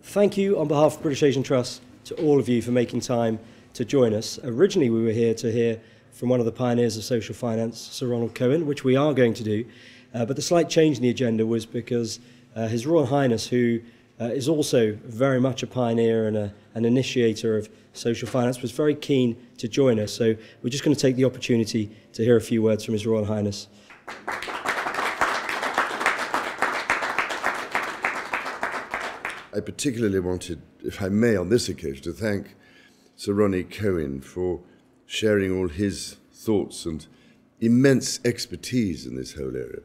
Thank you on behalf of British Asian Trust to all of you for making time to join us. Originally we were here to hear from one of the pioneers of social finance, Sir Ronald Cohen, which we are going to do, but the slight change in the agenda was because His Royal Highness, who is also very much a pioneer and an initiator of social finance, was very keen to join us. So we're just going to take the opportunity to hear a few words from His Royal Highness. I particularly wanted, if I may, on this occasion, to thank Sir Ronald Cohen for sharing all his thoughts and immense expertise in this whole area.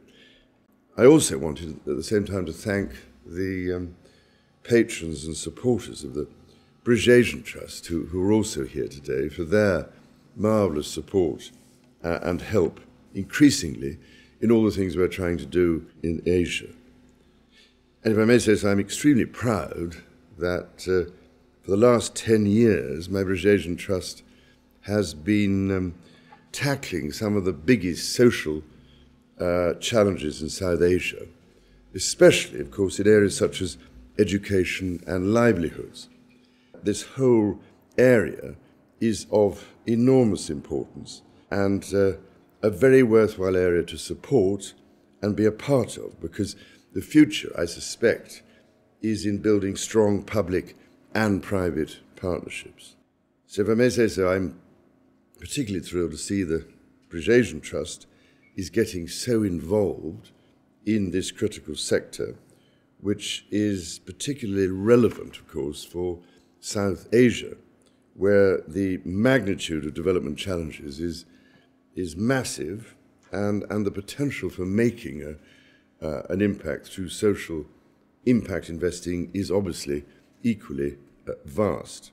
I also wanted, at the same time, to thank the patrons and supporters of the British Asian Trust, who are also here today, for their marvellous support and help, increasingly, in all the things we're trying to do in Asia. And if I may say so, I'm extremely proud that for the last 10 years, my British Asian Trust has been tackling some of the biggest social challenges in South Asia, especially, of course, in areas such as education and livelihoods. This whole area is of enormous importance and a very worthwhile area to support and be a part of, because the future, I suspect, is in building strong public and private partnerships. So if I may say so, I'm particularly thrilled to see the British Asian Trust is getting so involved in this critical sector, which is particularly relevant, of course, for South Asia, where the magnitude of development challenges is massive, and the potential for making an impact through social impact investing is obviously equally vast.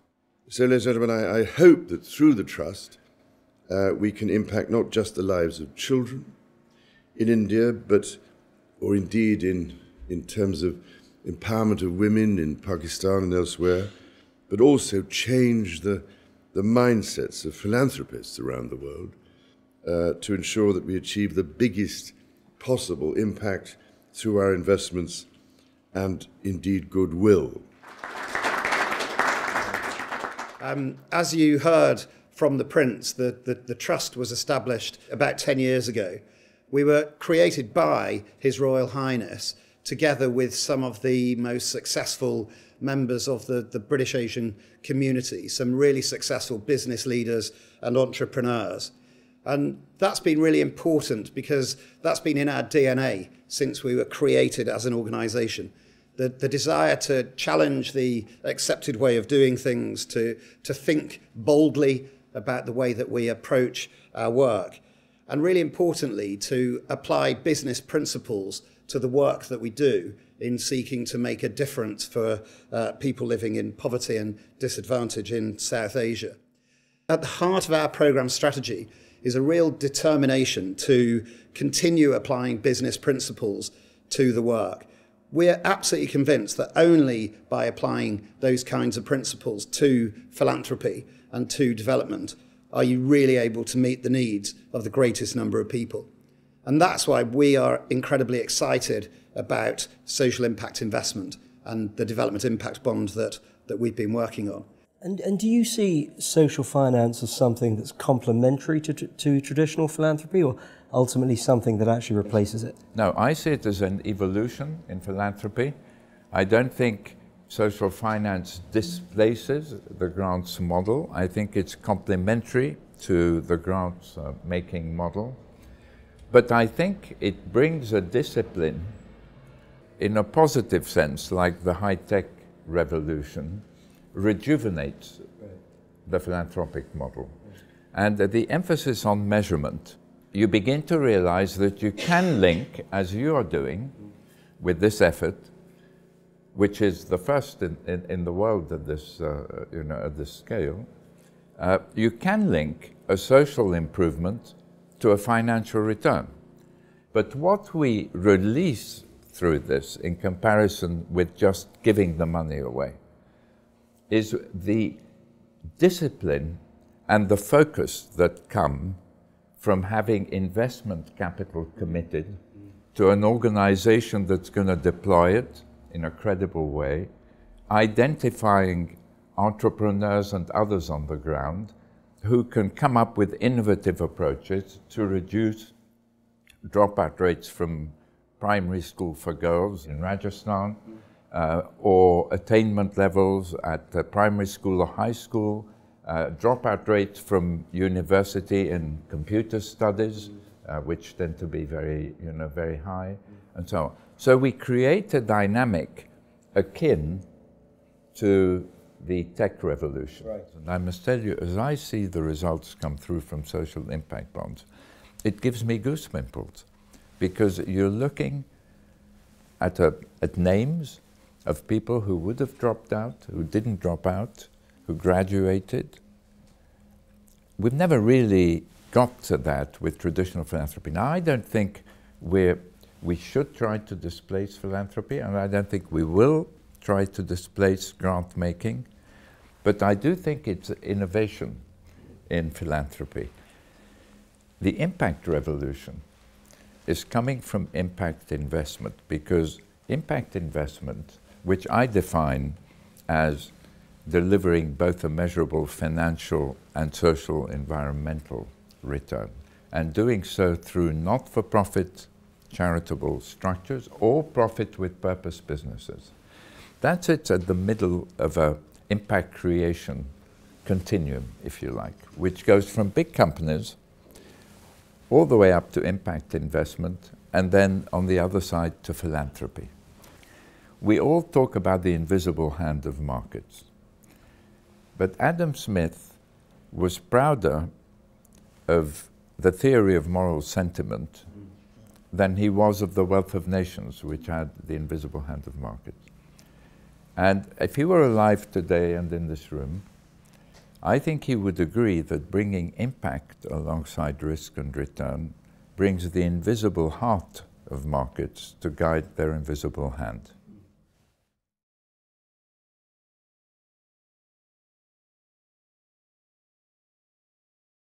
So, ladies and gentlemen, I hope that through the Trust we can impact not just the lives of children in India, or indeed in terms of empowerment of women in Pakistan and elsewhere, but also change the mindsets of philanthropists around the world to ensure that we achieve the biggest possible impact through our investments and indeed goodwill. As you heard from the Prince, the Trust was established about 10 years ago. We were created by His Royal Highness together with some of the most successful members of the British Asian community, some really successful business leaders and entrepreneurs. And that's been really important because that's been in our DNA since we were created as an organisation. The desire to challenge the accepted way of doing things, to think boldly about the way that we approach our work, and really importantly, to apply business principles to the work that we do in seeking to make a difference for people living in poverty and disadvantage in South Asia. At the heart of our programme strategy is a real determination to continue applying business principles to the work. We're absolutely convinced that only by applying those kinds of principles to philanthropy and to development are you really able to meet the needs of the greatest number of people. And that's why we are incredibly excited about social impact investment and the development impact bond that we've been working on. And do you see social finance as something that's complementary to traditional philanthropy, or ultimately something that actually replaces it? No, I see it as an evolution in philanthropy. I don't think social finance displaces the grants model. I think it's complementary to the grants making model. But I think it brings a discipline in a positive sense, like the high-tech revolution rejuvenates the philanthropic model. And the emphasis on measurement, you begin to realize that you can link, as you are doing with this effort, which is the first in the world at this, at this scale, you can link a social improvement to a financial return. But what we release through this, in comparison with just giving the money away, is the discipline and the focus that come from having investment capital committed to an organization that's going to deploy it in a credible way, identifying entrepreneurs and others on the ground who can come up with innovative approaches to reduce dropout rates from primary school for girls in Rajasthan, or attainment levels at the primary school or high school, dropout rates from university in computer studies, which tend to be very, very high, and so on. So we create a dynamic akin to the tech revolution. Right. And I must tell you, as I see the results come through from social impact bonds, it gives me goosebumps, because you're looking at names of people who would have dropped out, who didn't drop out, who graduated. We've never really got to that with traditional philanthropy. Now, I don't think we should try to displace philanthropy, and I don't think we will try to displace grant making, but I do think it's innovation in philanthropy. The impact revolution is coming from impact investment, because impact investment, which I define as delivering both a measurable financial and social environmental return, and doing so through not-for-profit charitable structures or profit-with-purpose businesses. That sits at the middle of an impact creation continuum, if you like, which goes from big companies all the way up to impact investment, and then on the other side to philanthropy. We all talk about the invisible hand of markets, but Adam Smith was prouder of the theory of moral sentiment than he was of the wealth of nations, which had the invisible hand of markets. And if he were alive today and in this room, I think he would agree that bringing impact alongside risk and return brings the invisible heart of markets to guide their invisible hand.